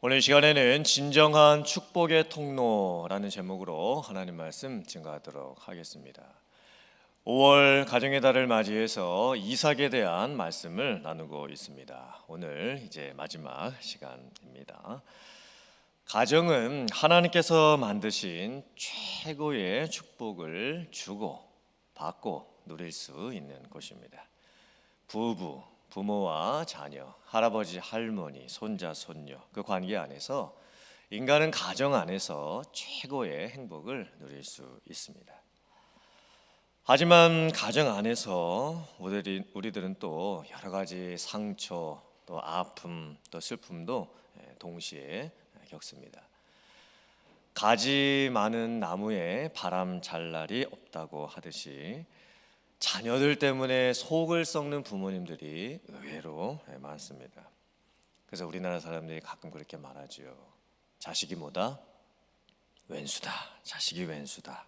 오늘 시간에는 진정한 축복의 통로라는 제목으로 하나님 말씀 증거하도록 하겠습니다. 5월 가정의 달을 맞이해서 이삭에 대한 말씀을 나누고 있습니다. 오늘 이제 마지막 시간입니다. 가정은 하나님께서 만드신 최고의 축복을 주고 받고 누릴 수 있는 곳입니다. 부부, 부모와 자녀, 할아버지, 할머니, 손자, 손녀 그 관계 안에서 인간은 가정 안에서 최고의 행복을 누릴 수 있습니다. 하지만 가정 안에서 우리들은 또 여러 가지 상처, 또 아픔, 또 슬픔도 동시에 겪습니다. 가지 많은 나무에 바람 잘 날이 없다고 하듯이 자녀들 때문에 속을 썩는 부모님들이 의외로 많습니다. 그래서 우리나라 사람들이 가끔 그렇게 말하지요. 자식이 뭐다? 왼수다. 자식이 왼수다.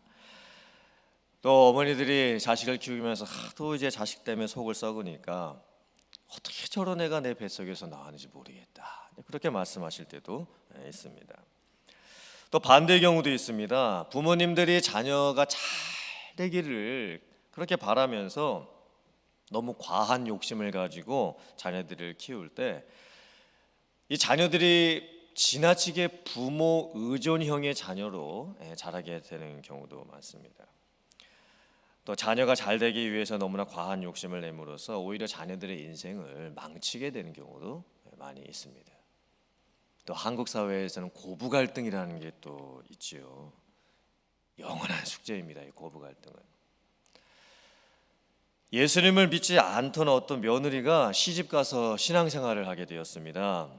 또 어머니들이 자식을 키우면서 하도 이제 자식 때문에 속을 썩으니까 어떻게 저런 애가 내 뱃속에서 나왔는지 모르겠다. 그렇게 말씀하실 때도 있습니다. 또 반대의 경우도 있습니다. 부모님들이 자녀가 잘 되기를 그렇게 바라면서 너무 과한 욕심을 가지고 자녀들을 키울 때 이 자녀들이 지나치게 부모 의존형의 자녀로 자라게 되는 경우도 많습니다. 또 자녀가 잘 되기 위해서 너무나 과한 욕심을 내므로써 오히려 자녀들의 인생을 망치게 되는 경우도 많이 있습니다. 또 한국 사회에서는 고부 갈등이라는 게 또 있지요. 영원한 숙제입니다. 이 고부 갈등은. 예수님을 믿지 않던 어떤 며느리가 시집가서 신앙생활을 하게 되었습니다.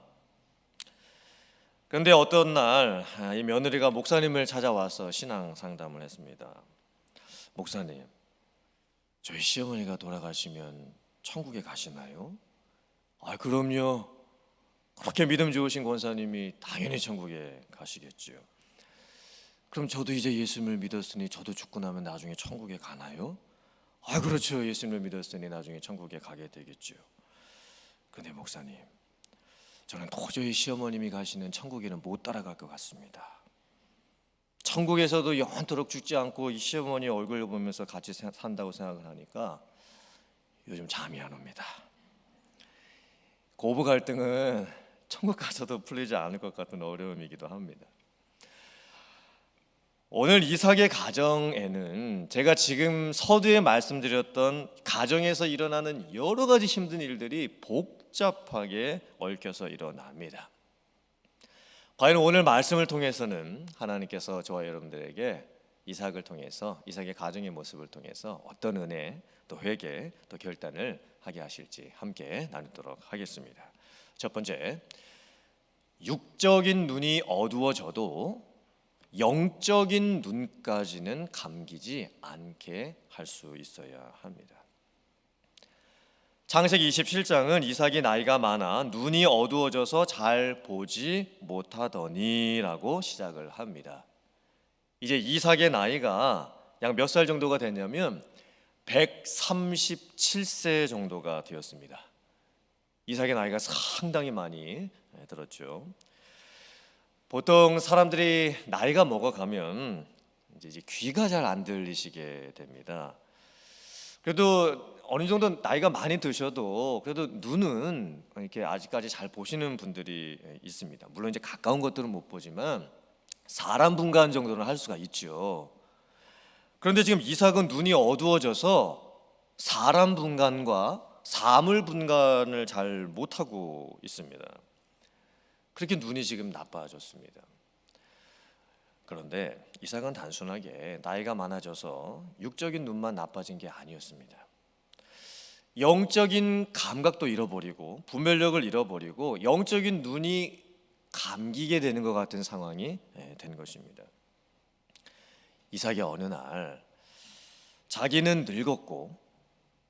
그런데 어떤 날 이 며느리가 목사님을 찾아와서 신앙 상담을 했습니다. 목사님, 저희 시어머니가 돌아가시면 천국에 가시나요? 그럼요. 그렇게 믿음 좋으신 권사님이 당연히 천국에 가시겠지요. 그럼 저도 이제 예수님을 믿었으니 저도 죽고 나면 나중에 천국에 가나요? 그렇죠. 예수님을 믿었으니 나중에 천국에 가게 되겠죠. 근데 목사님, 저는 도저히 시어머님이 가시는 천국에는 못 따라갈 것 같습니다. 천국에서도 영원토록 죽지 않고 이 시어머니 얼굴을 보면서 같이 산다고 생각을 하니까 요즘 잠이 안 옵니다. 고부 갈등은 천국 가서도 풀리지 않을 것 같은 어려움이기도 합니다. 오늘 이삭의 가정에는 제가 지금 서두에 말씀드렸던 가정에서 일어나는 여러 가지 힘든 일들이 복잡하게 얽혀서 일어납니다. 과연 오늘 말씀을 통해서는 하나님께서 저와 여러분들에게 이삭을 통해서 이삭의 가정의 모습을 통해서 어떤 은혜, 또 회개, 또 결단을 하게 하실지 함께 나누도록 하겠습니다. 첫 번째, 육적인 눈이 어두워져도 영적인 눈까지는 감기지 않게 할 수 있어야 합니다. 창세기 27장은 이삭이 나이가 많아 눈이 어두워져서 잘 보지 못하더니라고 시작을 합니다. 이제 이삭의 나이가 약 몇 살 정도가 됐냐면 137세 정도가 되었습니다. 이삭의 나이가 상당히 많이 들었죠. 보통 사람들이 나이가 먹어가면 이제 귀가 잘 안 들리시게 됩니다. 그래도 어느 정도 나이가 많이 드셔도 그래도 눈은 이렇게 아직까지 잘 보시는 분들이 있습니다. 물론 이제 가까운 것들은 못 보지만 사람 분간 정도는 할 수가 있죠. 그런데 지금 이삭은 눈이 어두워져서 사람 분간과 사물 분간을 잘 못하고 있습니다. 그렇게 눈이 지금 나빠졌습니다. 그런데 이삭은 단순하게 나이가 많아져서 육적인 눈만 나빠진 게 아니었습니다. 영적인 감각도 잃어버리고 분별력을 잃어버리고 영적인 눈이 감기게 되는 것 같은 상황이 된 것입니다. 이삭이 어느 날 자기는 늙었고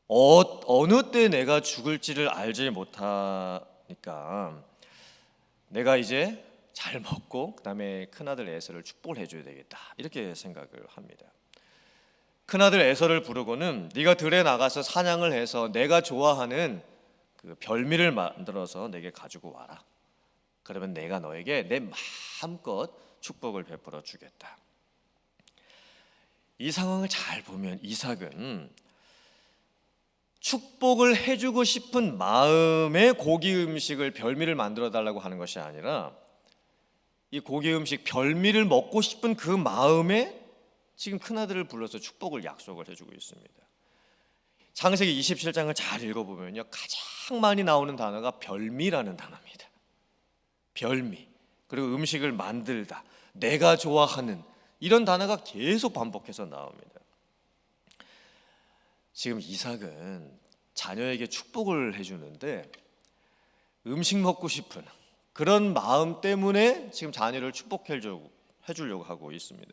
어느 때 내가 죽을지를 알지 못하니까 내가 이제 잘 먹고 그다음에 큰아들 에서를 축복을 해줘야 되겠다 이렇게 생각을 합니다. 큰아들 에서를 부르고는 네가 들에 나가서 사냥을 해서 내가 좋아하는 그 별미를 만들어서 내게 가지고 와라. 그러면 내가 너에게 내 마음껏 축복을 베풀어 주겠다. 이 상황을 잘 보면 이삭은 축복을 해주고 싶은 마음에 고기 음식을 별미를 만들어 달라고 하는 것이 아니라 이 고기 음식 별미를 먹고 싶은 그 마음에 지금 큰아들을 불러서 축복을 약속을 해주고 있습니다. 창세기 27장을 잘 읽어보면요, 가장 많이 나오는 단어가 별미라는 단어입니다. 별미, 그리고 음식을 만들다, 내가 좋아하는, 이런 단어가 계속 반복해서 나옵니다. 지금 이삭은 자녀에게 축복을 해주는데 음식 먹고 싶은 그런 마음 때문에 지금 자녀를 축복해 주려고 하고 있습니다.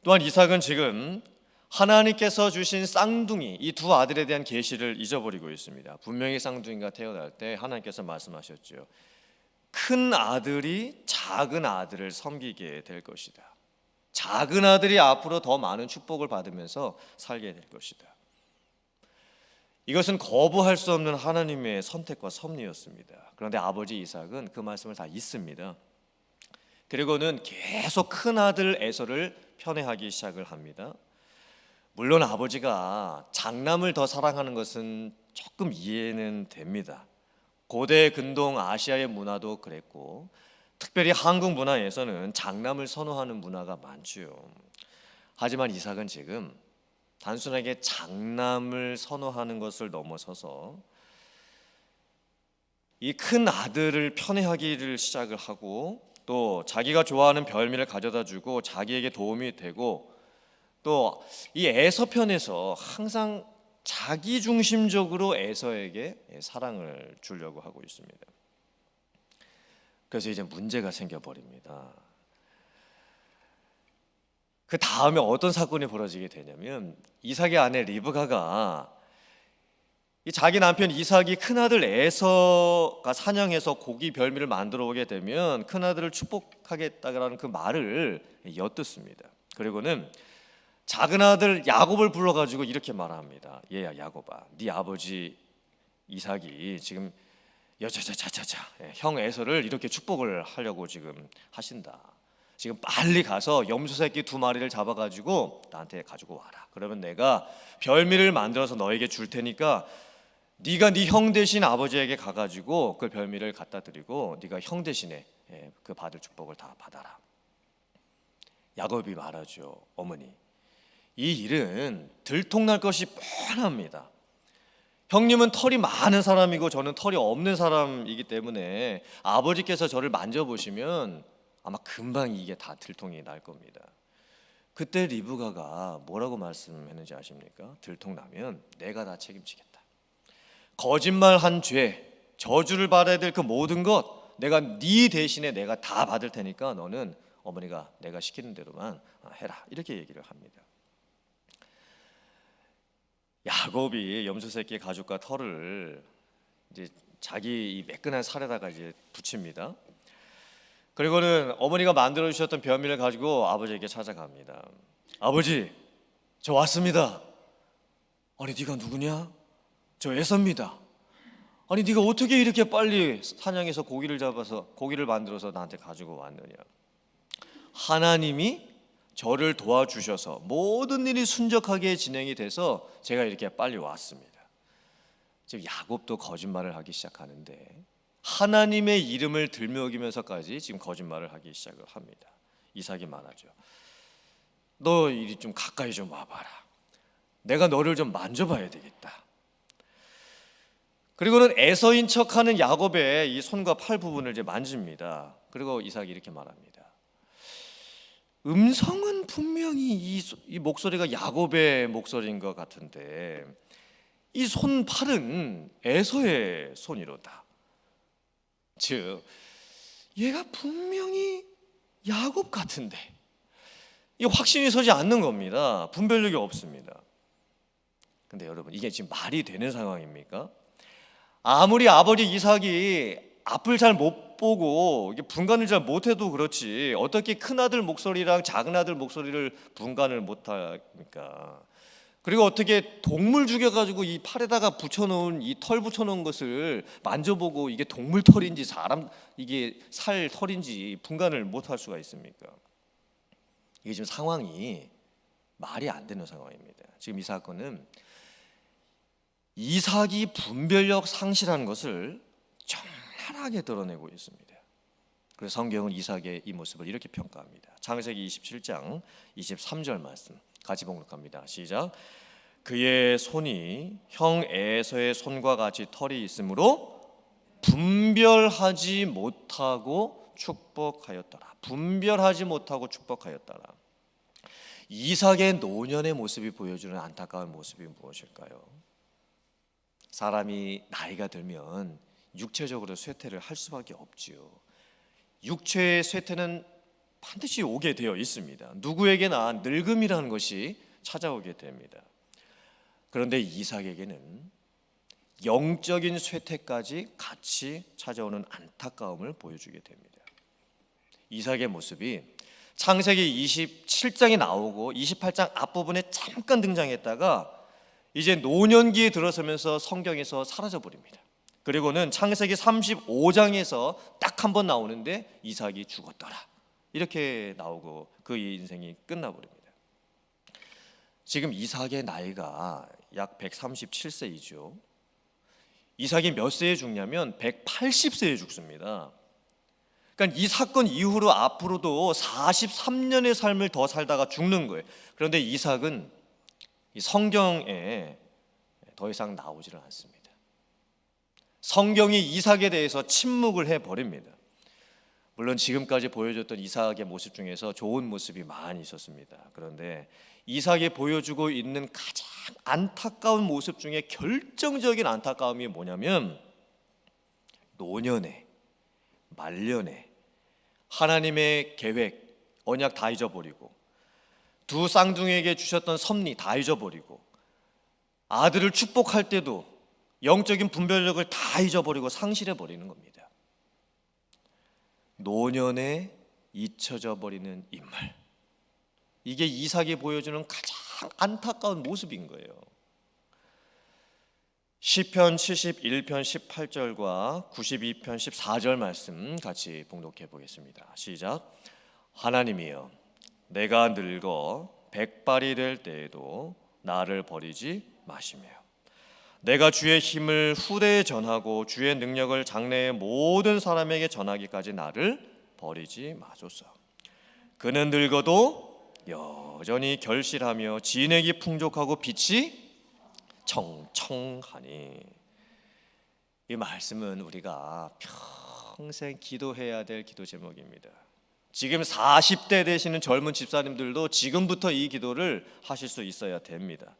또한 이삭은 지금 하나님께서 주신 쌍둥이, 이 두 아들에 대한 계시를 잊어버리고 있습니다. 분명히 쌍둥이가 태어날 때 하나님께서 말씀하셨죠. 큰 아들이 작은 아들을 섬기게 될 것이다. 작은 아들이 앞으로 더 많은 축복을 받으면서 살게 될 것이다. 이것은 거부할 수 없는 하나님의 선택과 섭리였습니다. 그런데 아버지 이삭은 그 말씀을 다 잊습니다. 그리고는 계속 큰 아들 에서를 편애하기 시작을 합니다. 물론 아버지가 장남을 더 사랑하는 것은 조금 이해는 됩니다. 고대 근동 아시아의 문화도 그랬고 특별히 한국 문화에서는 장남을 선호하는 문화가 많지요. 하지만 이삭은 지금 단순하게 장남을 선호하는 것을 넘어서서 이 큰 아들을 편애하기를 시작을 하고 또 자기가 좋아하는 별미를 가져다 주고 자기에게 도움이 되고 또 이 에서 편에서 항상 자기 중심적으로 에서에게 사랑을 주려고 하고 있습니다. 그래서 이제 문제가 생겨버립니다. 그 다음에 어떤 사건이 벌어지게 되냐면 이삭의 아내 리브가가 이 자기 남편 이삭이 큰아들 에서가 사냥해서 고기 별미를 만들어 오게 되면 큰아들을 축복하겠다라는 그 말을 엿듣습니다. 그리고는 작은 아들 야곱을 불러가지고 이렇게 말합니다. 얘야 야곱아, 네 아버지 이삭이 지금 여자자자자자 형 에서를 이렇게 축복을 하려고 지금 하신다. 지금 빨리 가서 염소 새끼 2마리를 잡아가지고 나한테 가지고 와라. 그러면 내가 별미를 만들어서 너에게 줄 테니까 네가 네 형 대신 아버지에게 가가지고 그 별미를 갖다 드리고 네가 형 대신에 그 받을 축복을 다 받아라. 야곱이 말하죠. 어머니, 이 일은 들통날 것이 뻔합니다. 형님은 털이 많은 사람이고 저는 털이 없는 사람이기 때문에 아버지께서 저를 만져보시면 아마 금방 이게 다 들통이 날 겁니다. 그때 리브가가 뭐라고 말씀했는지 아십니까? 들통나면 내가 다 책임지겠다. 거짓말한 죄, 저주를 받아야 될 그 모든 것 내가 네 대신에 내가 다 받을 테니까 너는 어머니가 내가 시키는 대로만 해라. 이렇게 얘기를 합니다. 야곱이 염소 새끼 가죽과 털을 이제 자기 이 매끈한 살에다가 이제 붙입니다. 그리고는 어머니가 만들어 주셨던 별미를 가지고 아버지에게 찾아갑니다. 아버지, 저 왔습니다. 아니 네가 누구냐? 저 에서입니다. 아니 네가 어떻게 이렇게 빨리 사냥해서 고기를 잡아서 고기를 만들어서 나한테 가지고 왔느냐? 하나님이 저를 도와주셔서 모든 일이 순적하게 진행이 돼서 제가 이렇게 빨리 왔습니다. 지금 야곱도 거짓말을 하기 시작하는데 하나님의 이름을 들먹이면서까지 지금 거짓말을 하기 시작을 합니다. 이삭이 말하죠. 너 이리 좀 가까이 좀 와봐라. 내가 너를 좀 만져봐야 되겠다. 그리고는 에서인 척하는 야곱의 이 손과 팔 부분을 이제 만집니다. 그리고 이삭이 이렇게 말합니다. 음성은 분명히 이 목소리가 야곱의 목소리인 것 같은데 이 손 팔은 에서의 손이로다. 즉 얘가 분명히 야곱 같은데 이 확신이 서지 않는 겁니다. 분별력이 없습니다. 근데 여러분 이게 지금 말이 되는 상황입니까? 아무리 아버지 이삭이 앞을 잘 못 보고 이게 분간을 잘 못해도 그렇지 어떻게 큰 아들 목소리랑 작은 아들 목소리를 분간을 못합니까? 그리고 어떻게 동물 죽여가지고 이 팔에다가 붙여놓은 이 털 붙여놓은 것을 만져보고 이게 동물 털인지 사람 이게 살 털인지 분간을 못할 수가 있습니까? 이게 지금 상황이 말이 안 되는 상황입니다. 지금 이 사건은 이삭이 분별력 상실하는 것을 적나라하게 드러내고 있습니다. 그래서 성경은 이삭의 이 모습을 이렇게 평가합니다. 창세기 27장 23절 말씀 같이 봉독합니다. 시작. 그의 손이 형 에서의 손과 같이 털이 있으므로 분별하지 못하고 축복하였더라. 분별하지 못하고 축복하였더라. 이삭의 노년의 모습이 보여주는 안타까운 모습이 무엇일까요? 사람이 나이가 들면 육체적으로 쇠퇴를 할 수밖에 없지요. 육체의 쇠퇴는 반드시 오게 되어 있습니다. 누구에게나 늙음이라는 것이 찾아오게 됩니다. 그런데 이삭에게는 영적인 쇠퇴까지 같이 찾아오는 안타까움을 보여주게 됩니다. 이삭의 모습이 창세기 27장에 나오고 28장 앞부분에 잠깐 등장했다가 이제 노년기에 들어서면서 성경에서 사라져 버립니다. 그리고는 창세기 35장에서 딱 한 번 나오는데 이삭이 죽었더라 이렇게 나오고 그 인생이 끝나버립니다. 지금 이삭의 나이가 약 137세이죠. 이삭이 몇 세에 죽냐면 180세에 죽습니다. 그러니까 이 사건 이후로 앞으로도 43년의 삶을 더 살다가 죽는 거예요. 그런데 이삭은 이 성경에 더 이상 나오지를 않습니다. 성경이 이삭에 대해서 침묵을 해버립니다. 물론 지금까지 보여줬던 이삭의 모습 중에서 좋은 모습이 많이 있었습니다. 그런데 이삭이 보여주고 있는 가장 안타까운 모습 중에 결정적인 안타까움이 뭐냐면 노년에 말년에 하나님의 계획 언약 다 잊어버리고 두 쌍둥이에게 주셨던 섭리 다 잊어버리고 아들을 축복할 때도 영적인 분별력을 다 잊어버리고 상실해버리는 겁니다. 노년에 잊혀져 버리는 인물, 이게 이삭이 보여주는 가장 안타까운 모습인 거예요. 시편 71편 18절과 92편 14절 말씀 같이 봉독해 보겠습니다. 시작. 하나님이여 내가 늙어 백발이 될 때에도 나를 버리지 마시며 내가 주의 힘을 후대에 전하고 주의 능력을 장래의 모든 사람에게 전하기까지 나를 버리지 마소서. 그는 늙어도 여전히 결실하며 진액이 풍족하고 빛이 청청하니. 이 말씀은 우리가 평생 기도해야 될 기도 제목입니다. 지금 40대 되시는 젊은 집사님들도 지금부터 이 기도를 하실 수 있어야 됩니다.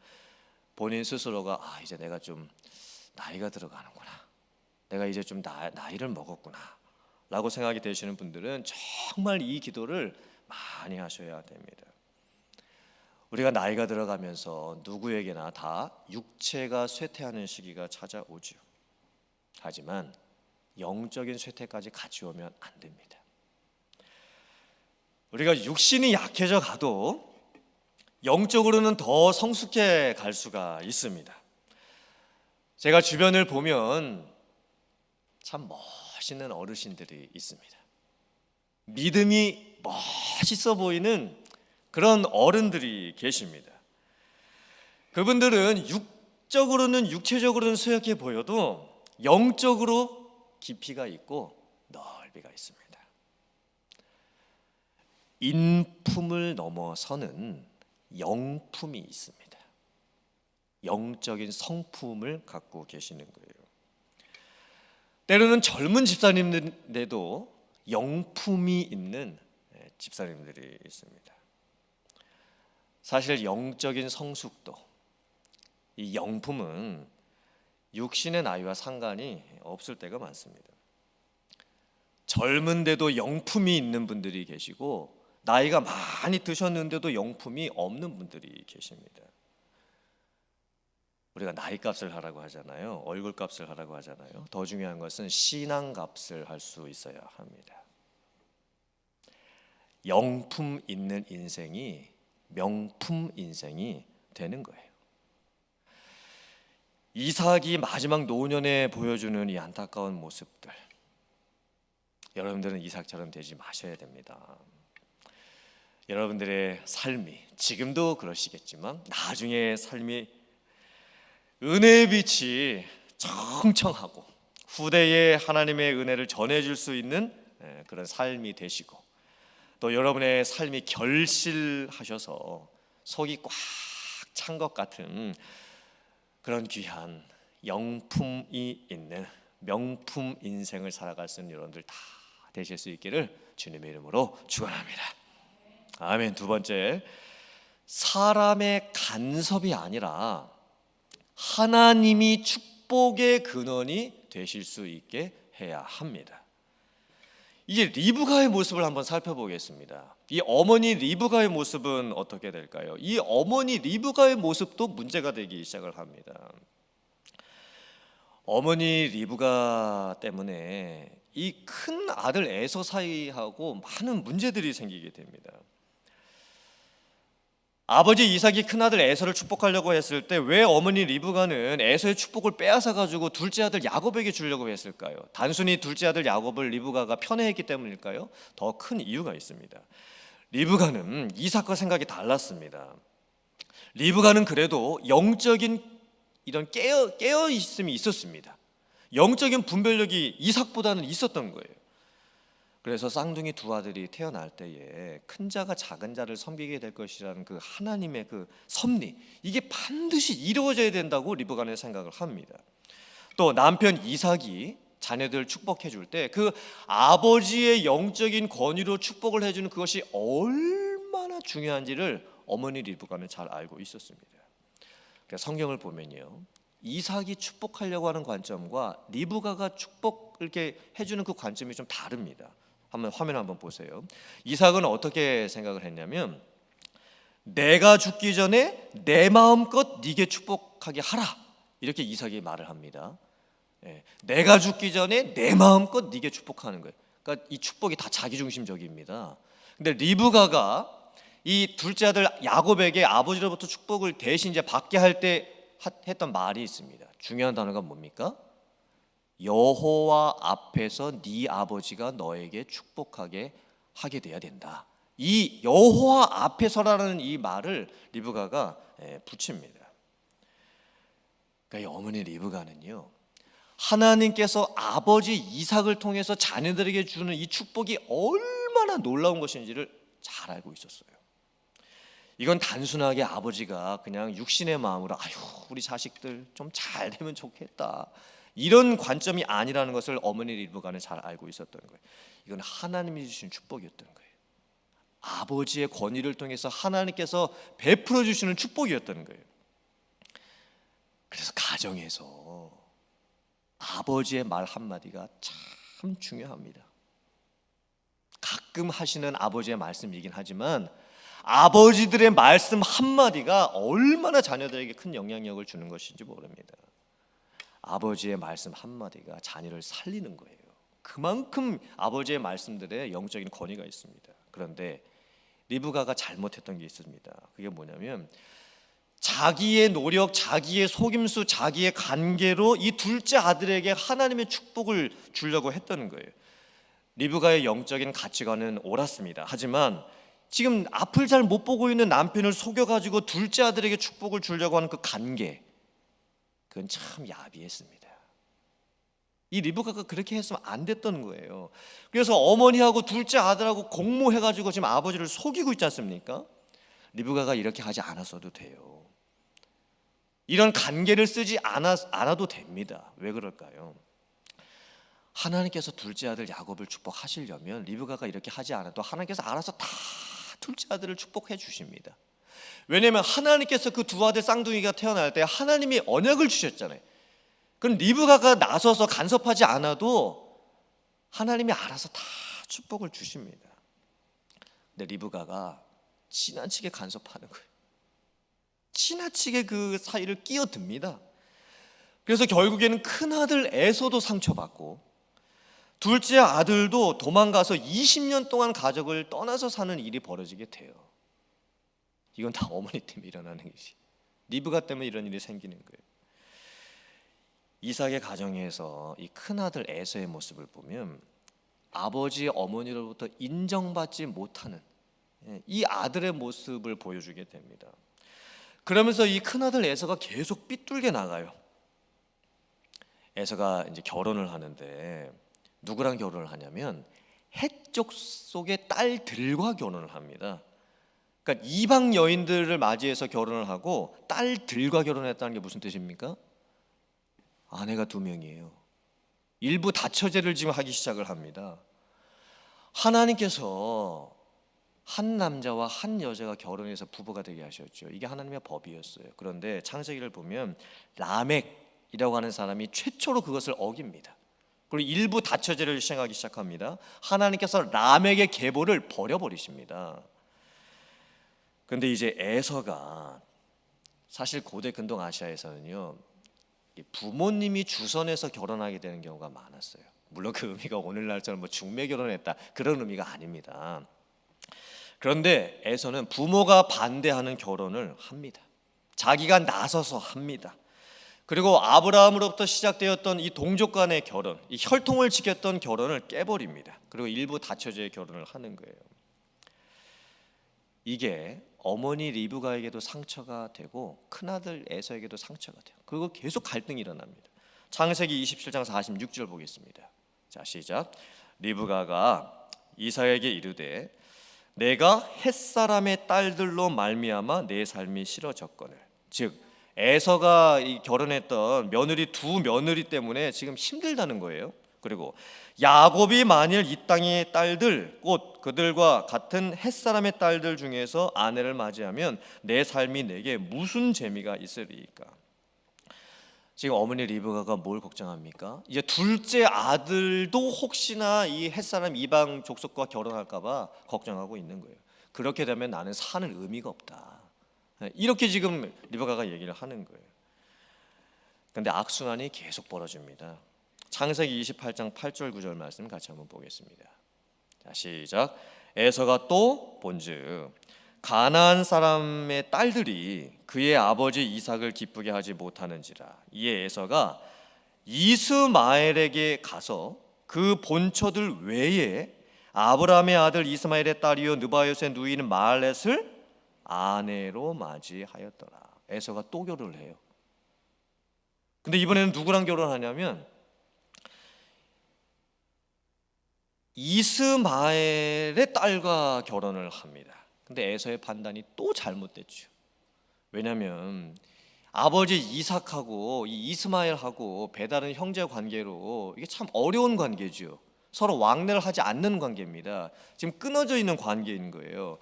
본인 스스로가 이제 내가 좀 나이가 들어가는구나, 내가 이제 좀 나이를 먹었구나 라고 생각이 되시는 분들은 정말 이 기도를 많이 하셔야 됩니다. 우리가 나이가 들어가면서 누구에게나 다 육체가 쇠퇴하는 시기가 찾아오죠. 하지만 영적인 쇠퇴까지 같이 오면 안 됩니다. 우리가 육신이 약해져 가도 영적으로는 더 성숙해 갈 수가 있습니다. 제가 주변을 보면 참 멋있는 어르신들이 있습니다. 믿음이 멋있어 보이는 그런 어른들이 계십니다. 그분들은 육적으로는 육체적으로는 쇠약해 보여도 영적으로 깊이가 있고 넓이가 있습니다. 인품을 넘어서는 영품이 있습니다. 영적인 성품을 갖고 계시는 거예요. 때로는 젊은 집사님들에도 영품이 있는 집사님들이 있습니다. 사실 영적인 성숙도, 이 영품은 육신의 나이와 상관이 없을 때가 많습니다. 젊은데도 영품이 있는 분들이 계시고 나이가 많이 드셨는데도 영품이 없는 분들이 계십니다. 우리가 나이값을 하라고 하잖아요. 얼굴값을 하라고 하잖아요. 더 중요한 것은 신앙값을 할 수 있어야 합니다. 영품 있는 인생이 명품 인생이 되는 거예요. 이삭이 마지막 노년에 보여주는 이 안타까운 모습들, 여러분들은 이삭처럼 되지 마셔야 됩니다. 여러분들의 삶이 지금도 그러시겠지만 나중에 삶이 은혜의 빛이 청청하고 후대에 하나님의 은혜를 전해줄 수 있는 그런 삶이 되시고, 또 여러분의 삶이 결실하셔서 속이 꽉 찬 것 같은 그런 귀한 영품이 있는 명품 인생을 살아갈 수 있는 여러분들 다 되실 수 있기를 주님의 이름으로 축원합니다. 아멘. 두 번째, 사람의 간섭이 아니라 하나님이 축복의 근원이 되실 수 있게 해야 합니다. 이제 리브가의 모습을 한번 살펴보겠습니다. 이 어머니 리브가의 모습은 어떻게 될까요? 이 어머니 리브가의 모습도 문제가 되기 시작을 합니다. 어머니 리브가 때문에 이 큰 아들 에서 사이하고 많은 문제들이 생기게 됩니다. 아버지 이삭이 큰아들 에서를 축복하려고 했을 때 왜 어머니 리브가는 에서의 축복을 빼앗아 가지고 둘째 아들 야곱에게 주려고 했을까요? 단순히 둘째 아들 야곱을 리브가가 편애했기 때문일까요? 더 큰 이유가 있습니다. 리브가는 이삭과 생각이 달랐습니다. 리브가는 그래도 영적인 이런 깨어 있음이 있었습니다. 영적인 분별력이 이삭보다는 있었던 거예요. 그래서 쌍둥이 두 아들이 태어날 때에 큰 자가 작은 자를 섬기게 될 것이라는 그 하나님의 그 섭리, 이게 반드시 이루어져야 된다고 리브가는 생각을 합니다. 또 남편 이삭이 자녀들을 축복해 줄 때 그 아버지의 영적인 권위로 축복을 해주는 그것이 얼마나 중요한지를 어머니 리브가는 잘 알고 있었습니다. 그러니까 성경을 보면요, 이삭이 축복하려고 하는 관점과 리브가가 축복 이렇게 해주는 그 관점이 좀 다릅니다. 한번 화면 한번 보세요. 이삭은 어떻게 생각을 했냐면, 내가 죽기 전에 내 마음껏 네게 축복하게 하라, 이렇게 이삭이 말을 합니다. 내가 죽기 전에 내 마음껏 네게 축복하는 거예요. 그러니까 이 축복이 다 자기중심적입니다. 근데 리브가가 이 둘째 아들 야곱에게 아버지로부터 축복을 대신 이제 받게 할 때 했던 말이 있습니다. 중요한 단어가 뭡니까? 여호와 앞에서 네 아버지가 너에게 축복하게 하게 돼야 된다. 이 여호와 앞에서라는 이 말을 리브가가 붙입니다. 그러니까 이 어머니 리브가는요, 하나님께서 아버지 이삭을 통해서 자녀들에게 주는 이 축복이 얼마나 놀라운 것인지를 잘 알고 있었어요. 이건 단순하게 아버지가 그냥 육신의 마음으로 아유 우리 자식들 좀 잘 되면 좋겠다, 이런 관점이 아니라는 것을 어머니 리브가는 잘 알고 있었던 거예요. 이건 하나님이 주신 축복이었던 거예요. 아버지의 권위를 통해서 하나님께서 베풀어 주시는 축복이었던 거예요. 그래서 가정에서 아버지의 말 한마디가 참 중요합니다. 가끔 하시는 아버지의 말씀이긴 하지만 아버지들의 말씀 한마디가 얼마나 자녀들에게 큰 영향력을 주는 것인지 모릅니다. 아버지의 말씀 한마디가 자녀를 살리는 거예요. 그만큼 아버지의 말씀들에 영적인 권위가 있습니다. 그런데 리브가가 잘못했던 게 있습니다. 그게 뭐냐면 자기의 노력, 자기의 속임수, 자기의 관계로 이 둘째 아들에게 하나님의 축복을 주려고 했다는 거예요. 리브가의 영적인 가치관은 옳았습니다. 하지만 지금 앞을 잘 못 보고 있는 남편을 속여가지고 둘째 아들에게 축복을 주려고 하는 그 관계, 그건 참 야비했습니다. 이 리브가가 그렇게 했으면 안 됐던 거예요. 그래서 어머니하고 둘째 아들하고 공모해가지고 지금 아버지를 속이고 있지 않습니까? 리브가가 이렇게 하지 않았어도 돼요. 이런 관계를 쓰지 않아도 됩니다. 왜 그럴까요? 하나님께서 둘째 아들 야곱을 축복하시려면 리브가가 이렇게 하지 않아도 하나님께서 알아서 다 둘째 아들을 축복해 주십니다. 왜냐하면 하나님께서 그 두 아들 쌍둥이가 태어날 때 하나님이 언약을 주셨잖아요. 그럼 리브가가 나서서 간섭하지 않아도 하나님이 알아서 다 축복을 주십니다. 근데 리브가가 지나치게 간섭하는 거예요. 지나치게 그 사이를 끼어듭니다. 그래서 결국에는 큰아들 에서도 상처받고 둘째 아들도 도망가서 20년 동안 가족을 떠나서 사는 일이 벌어지게 돼요. 이건 다 어머니 때문에 일어나는 것이, 리브가 때문에 이런 일이 생기는 거예요. 이삭의 가정에서 이 큰아들 에서의 모습을 보면 아버지 어머니로부터 인정받지 못하는 이 아들의 모습을 보여주게 됩니다. 그러면서 이 큰아들 에서가 계속 삐뚤게 나가요. 에서가 이제 결혼을 하는데 누구랑 결혼을 하냐면 헷족 속의 딸들과 결혼을 합니다. 그러니까 이방 여인들을 맞이해서 결혼을 하고 딸들과 결혼했다는 게 무슨 뜻입니까? 아내가 2명이에요. 일부 다처제를 지금 하기 시작을 합니다. 하나님께서 한 남자와 한 여자가 결혼해서 부부가 되게 하셨죠. 이게 하나님의 법이었어요. 그런데 창세기를 보면 라멕이라고 하는 사람이 최초로 그것을 어깁니다. 그리고 일부 다처제를 시행하기 시작합니다. 하나님께서 라멕의 계보를 버려버리십니다. 그런데 이제 에서가 사실 고대 근동 아시아에서는요, 부모님이 주선해서 결혼하게 되는 경우가 많았어요. 물론 그 의미가 오늘날처럼 뭐 중매 결혼했다 그런 의미가 아닙니다. 그런데 에서는 부모가 반대하는 결혼을 합니다. 자기가 나서서 합니다. 그리고 아브라함으로부터 시작되었던 이 동족 간의 결혼, 이 혈통을 지켰던 결혼을 깨버립니다. 그리고 일부 다처제의 결혼을 하는 거예요. 이게 어머니 리브가에게도 상처가 되고 큰아들 에서에게도 상처가 돼요. 그리고 계속 갈등이 일어납니다. 창세기 27장 46절 보겠습니다. 자, 시작. 리브가가 이삭에게 이르되 내가 햇사람의 딸들로 말미암아 내 삶이 싫어졌거늘. 즉 에서가 결혼했던 며느리 2며느리 때문에 지금 힘들다는 거예요. 그리고 야곱이 만일 이 땅의 딸들 곧 그들과 같은 햇사람의 딸들 중에서 아내를 맞이하면 내 삶이 내게 무슨 재미가 있으리까? 지금 어머니 리브가가 뭘 걱정합니까? 이제 둘째 아들도 혹시나 이 햇사람 이방 족속과 결혼할까 봐 걱정하고 있는 거예요. 그렇게 되면 나는 사는 의미가 없다. 이렇게 지금 리브가가 얘기를 하는 거예요. 그런데 악순환이 계속 벌어집니다. 창세기 28장 8절 9절 말씀 같이 한번 보겠습니다. 자, 시작. 에서가 또 본즉 가나안 사람의 딸들이 그의 아버지 이삭을 기쁘게 하지 못하는지라. 이에 에서가 이스마엘에게 가서 그 본처들 외에 아브라함의 아들 이스마엘의 딸이요 느바요스의 누이는 마알렛을 아내로 맞이하였더라. 에서가 또 결혼을 해요. 근데 이번에는 누구랑 결혼하냐면 이스마엘의 딸과 결혼을 합니다. 근데 에서의 판단이 또 잘못됐죠. 왜냐하면 아버지 이삭하고 이 이스마엘하고 배다른 형제 관계로 이게 참 어려운 관계죠. 서로 왕래를 하지 않는 관계입니다. 지금 끊어져 있는 관계인 거예요.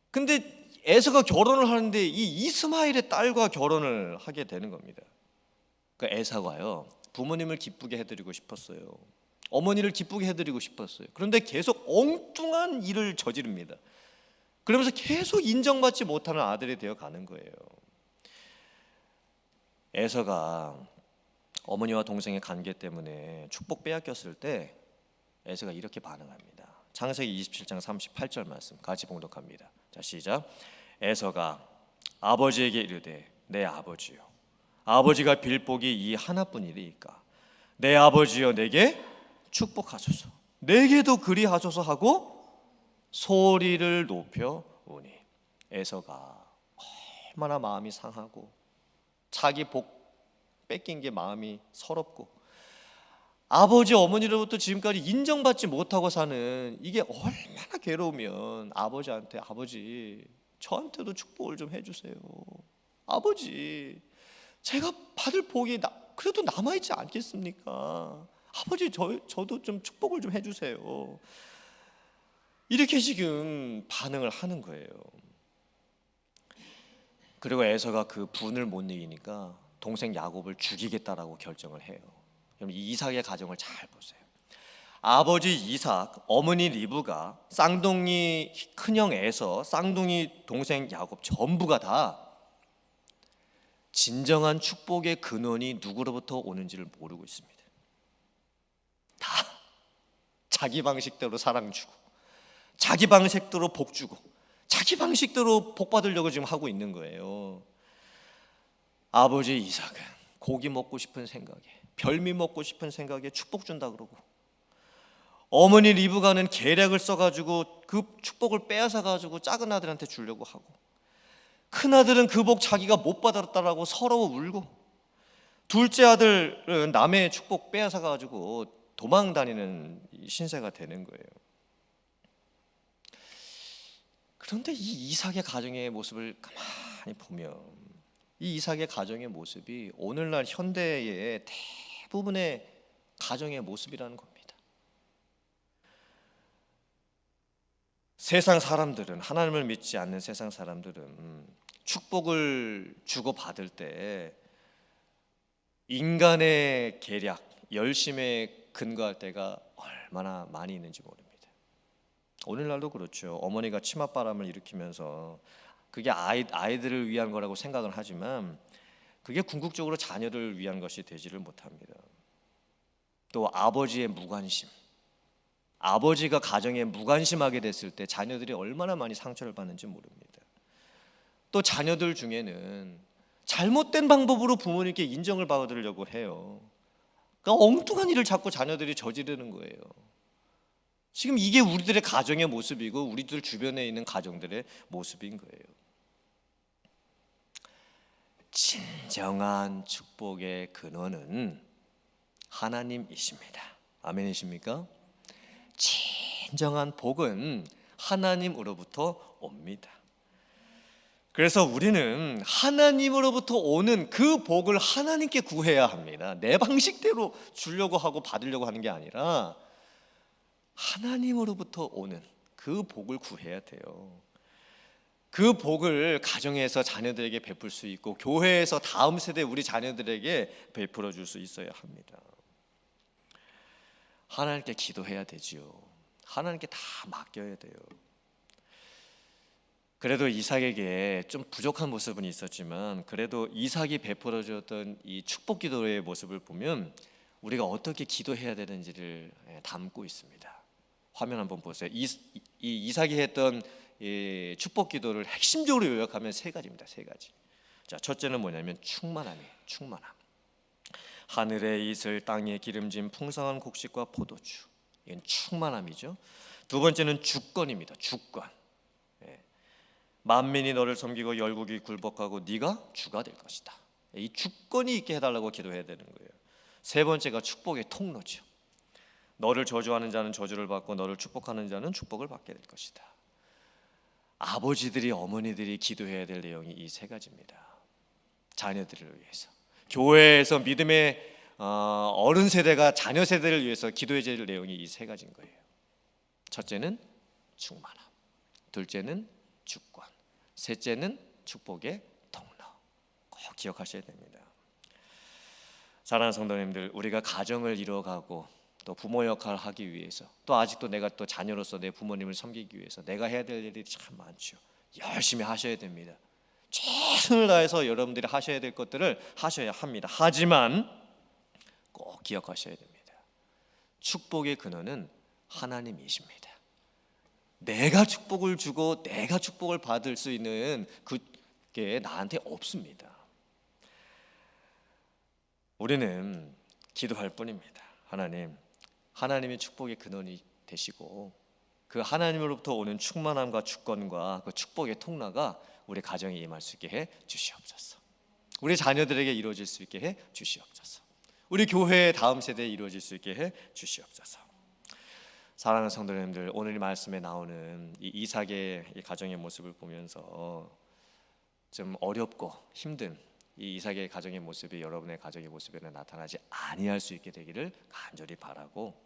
근데 에서가 결혼을 하는데 이 이스마엘의 딸과 결혼을 하게 되는 겁니다. 그러니까 에서가요, 부모님을 기쁘게 해드리고 싶었어요. 어머니를 기쁘게 해드리고 싶었어요. 그런데 계속 엉뚱한 일을 저지릅니다. 그러면서 계속 인정받지 못하는 아들이 되어 가는 거예요. 에서가 어머니와 동생의 관계 때문에 축복 빼앗겼을 때 에서가 이렇게 반응합니다. 창세기 27장 38절 말씀 같이 봉독합니다. 자, 시작. 에서가 아버지에게 이르되 내 아버지요, 아버지가 빌복이 이 하나뿐이리이까 내 아버지여 내게 축복하소서, 내게도 그리하소서 하고 소리를 높여 오니. 에서가 얼마나 마음이 상하고 자기 복 뺏긴 게 마음이 서럽고 아버지 어머니로부터 지금까지 인정받지 못하고 사는 이게 얼마나 괴로우면 아버지한테 아버지 저한테도 축복을 좀 해주세요. 아버지 제가 받을 복이 그래도 남아있지 않겠습니까? 아버지 저도 좀 축복을 좀 해주세요. 이렇게 지금 반응을 하는 거예요. 그리고 에서가 그 분을 못 이기니까 동생 야곱을 죽이겠다라고 결정을 해요. 그럼 이 이삭의 가정을 잘 보세요. 아버지 이삭, 어머니 리브가, 쌍둥이 큰형 에서, 쌍둥이 동생 야곱 전부가 다 진정한 축복의 근원이 누구로부터 오는지를 모르고 있습니다. 다 자기 방식대로 사랑 주고 자기 방식대로 복 주고 자기 방식대로 복 받으려고 지금 하고 있는 거예요. 아버지 이삭은 고기 먹고 싶은 생각에, 별미 먹고 싶은 생각에 축복 준다 그러고, 어머니 리브가는 계략을 써가지고 그 축복을 빼앗아 가지고 작은 아들한테 주려고 하고, 큰 아들은 그 복 자기가 못 받았다라고 서러워 울고, 둘째 아들은 남의 축복 빼앗아 가지고 도망 다니는 신세가 되는 거예요. 그런데 이 이삭의 가정의 모습을 가만히 보면, 이 이삭의 가정의 모습이 오늘날 현대의 대부분의 가정의 모습이라는 겁니다. 세상 사람들은, 하나님을 믿지 않는 세상 사람들은 축복을 주고 받을 때 인간의 계략, 열심에 근거할 때가 얼마나 많이 있는지 모릅니다. 오늘날도 그렇죠. 어머니가 치맛바람을 일으키면서 그게 아이들을 위한 거라고 생각을 하지만 그게 궁극적으로 자녀를 위한 것이 되지를 못합니다. 또 아버지의 무관심, 아버지가 가정에 무관심하게 됐을 때 자녀들이 얼마나 많이 상처를 받는지 모릅니다. 또 자녀들 중에는 잘못된 방법으로 부모님께 인정을 받으려고 해요. 그러니까 엉뚱한 일을 자꾸 자녀들이 저지르는 거예요. 지금 이게 우리들의 가정의 모습이고 우리들 주변에 있는 가정들의 모습인 거예요. 진정한 축복의 근원은 하나님이십니다. 아멘이십니까? 진정한 복은 하나님으로부터 옵니다. 그래서 우리는 하나님으로부터 오는 그 복을 하나님께 구해야 합니다. 내 방식대로 주려고 하고 받으려고 하는 게 아니라 하나님으로부터 오는 그 복을 구해야 돼요. 그 복을 가정에서 자녀들에게 베풀 수 있고 교회에서 다음 세대 우리 자녀들에게 베풀어 줄 수 있어야 합니다. 하나님께 기도해야 되지요. 하나님께 다 맡겨야 돼요. 그래도 이삭에게 좀 부족한 모습은 있었지만 그래도 이삭이 베풀어 줬던 이 축복 기도의 모습을 보면 우리가 어떻게 기도해야 되는지를 담고 있습니다. 화면 한번 보세요. 이 이삭이 했던 이 축복 기도를 핵심적으로 요약하면 세 가지입니다. 세 가지. 자, 첫째는 뭐냐면 충만함이에요. 충만함. 하늘의 이슬, 땅에 기름진 풍성한 곡식과 포도주. 이건 충만함이죠. 두 번째는 주권입니다. 주권. 만민이 너를 섬기고 열국이 굴복하고 네가 주가 될 것이다. 이 주권이 있게 해달라고 기도해야 되는 거예요. 세 번째가 축복의 통로죠. 너를 저주하는 자는 저주를 받고 너를 축복하는 자는 축복을 받게 될 것이다. 아버지들이, 어머니들이 기도해야 될 내용이 이 세 가지입니다. 자녀들을 위해서, 교회에서 믿음의 어른 세대가 자녀 세대를 위해서 기도해야 될 내용이 이 세 가지인 거예요. 첫째는 충만함, 둘째는 주권, 셋째는 축복의 통로. 꼭 기억하셔야 됩니다. 사랑하는 성도님들, 우리가 가정을 이뤄가고 또 부모 역할을 하기 위해서, 또 아직도 내가 또 자녀로서 내 부모님을 섬기기 위해서 내가 해야 될 일이 참 많죠. 열심히 하셔야 됩니다. 최선을 다해서 여러분들이 하셔야 될 것들을 하셔야 합니다. 하지만 꼭 기억하셔야 됩니다. 축복의 근원은 하나님이십니다. 내가 축복을 주고 내가 축복을 받을 수 있는 그게 나한테 없습니다. 우리는 기도할 뿐입니다. 하나님이 축복의 근원이 되시고 그 하나님으로부터 오는 충만함과 주권과 그 축복의 통로가 우리 가정에 임할 수 있게 해 주시옵소서. 우리 자녀들에게 이루어질 수 있게 해 주시옵소서. 우리 교회의 다음 세대에 이루어질 수 있게 해 주시옵소서. 사랑하는 성도님들, 오늘 말씀에 나오는 이 이삭의 이 가정의 모습을 보면서 좀 어렵고 힘든 이 이삭의 가정의 모습이 여러분의 가정의 모습에는 나타나지 아니할 수 있게 되기를 간절히 바라고,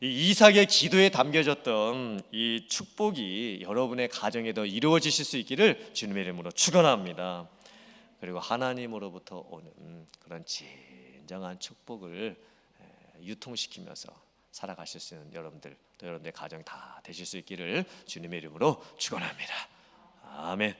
이 이삭의 기도에 담겨졌던 이 축복이 여러분의 가정에도 이루어지실 수 있기를 주님의 이름으로 축원합니다. 그리고 하나님으로부터 오는 그런 진정한 축복을 유통시키면서 살아가실 수 있는 여러분들, 또 여러분들의 가정 다 되실 수 있기를 주님의 이름으로 축원합니다. 아멘.